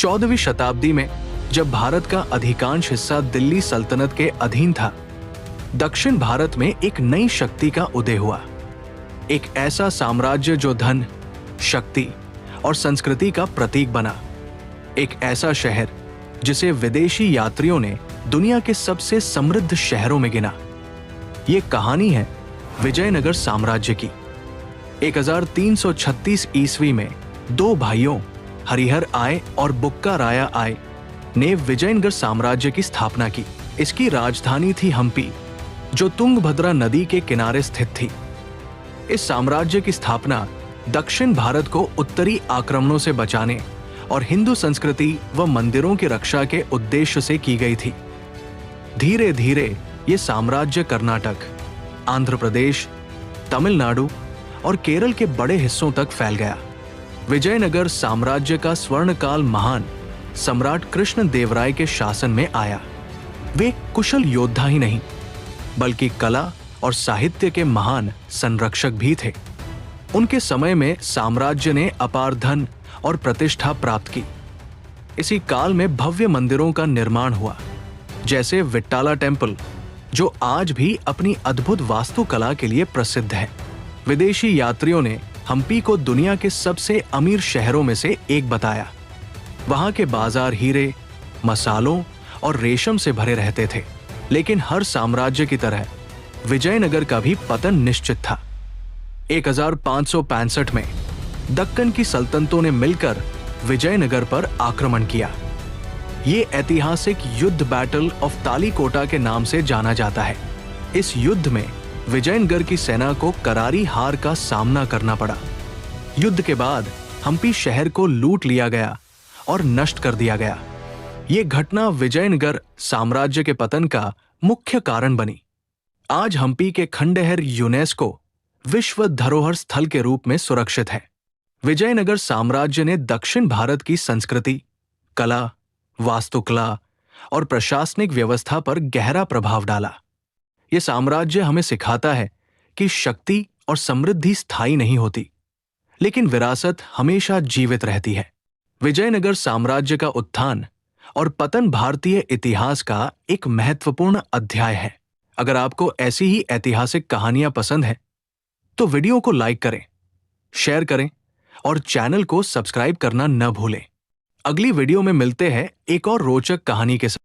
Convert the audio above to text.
14वीं शताब्दी में जब भारत का अधिकांश हिस्सा दिल्ली सल्तनत के अधीन था, दक्षिण भारत में एक नई शक्ति का उदय हुआ। एक ऐसा साम्राज्य जो धन, शक्ति और संस्कृति का प्रतीक बना। एक ऐसा शहर जिसे विदेशी यात्रियों ने दुनिया के सबसे समृद्ध शहरों में गिना। ये कहानी है विजयनगर साम्राज्य की। 1336 ईस्वी में दो भाइयों हरिहर आय और बुक्का राया आय ने विजयनगर साम्राज्य की स्थापना की। इसकी राजधानी थी हम्पी, जो तुंगभद्रा नदी के किनारे स्थित थी। इस साम्राज्य की स्थापना दक्षिण भारत को उत्तरी आक्रमणों से बचाने और हिंदू संस्कृति व मंदिरों की रक्षा के उद्देश्य से की गई थी। धीरे धीरे ये साम्राज्य कर्नाटक, आंध्र प्रदेश, तमिलनाडु और केरल के बड़े हिस्सों तक फैल गया। विजयनगर साम्राज्य का स्वर्णकाल महान सम्राट कृष्णदेवराय के शासन में आया। वे कुशल योद्धा ही नहीं, बल्कि कला और साहित्य के महान संरक्षक भी थे। उनके समय में साम्राज्य ने अपार धन और प्रतिष्ठा प्राप्त की। इसी काल में भव्य मंदिरों का निर्माण हुआ, जैसे विट्ठाला टेम्पल, जो आज भी अपनी अद्भुत वास्तुकला के लिए प्रसिद्ध है। विदेशी यात्रियों ने हम्पी को दुनिया के सबसे अमीर शहरों में से एक बताया। वहां के बाजार हीरे, मसालों और रेशम से भरे रहते थे। लेकिन हर साम्राज्य की तरह विजयनगर का भी पतन निश्चित था। 1565 में दक्कन की सल्तनतों ने मिलकर विजयनगर पर आक्रमण किया। ये ऐतिहासिक युद्ध बैटल ऑफ तालीकोटा के नाम से जाना जाता है। इस युद्ध में विजयनगर की सेना को करारी हार का सामना करना पड़ा। युद्ध के बाद हम्पी शहर को लूट लिया गया और नष्ट कर दिया गया। ये घटना विजयनगर साम्राज्य के पतन का मुख्य कारण बनी। आज हम्पी के खंडहर यूनेस्को विश्व धरोहर स्थल के रूप में सुरक्षित है। विजयनगर साम्राज्य ने दक्षिण भारत की संस्कृति, कला, वास्तुकला और प्रशासनिक व्यवस्था पर गहरा प्रभाव डाला। यह साम्राज्य हमें सिखाता है कि शक्ति और समृद्धि स्थायी नहीं होती, लेकिन विरासत हमेशा जीवित रहती है। विजयनगर साम्राज्य का उत्थान और पतन भारतीय इतिहास का एक महत्वपूर्ण अध्याय है। अगर आपको ऐसी ही ऐतिहासिक कहानियां पसंद हैं, तो वीडियो को लाइक करें, शेयर करें और चैनल को सब्सक्राइब करना न भूलें। अगली वीडियो में मिलते हैं एक और रोचक कहानी के साथ।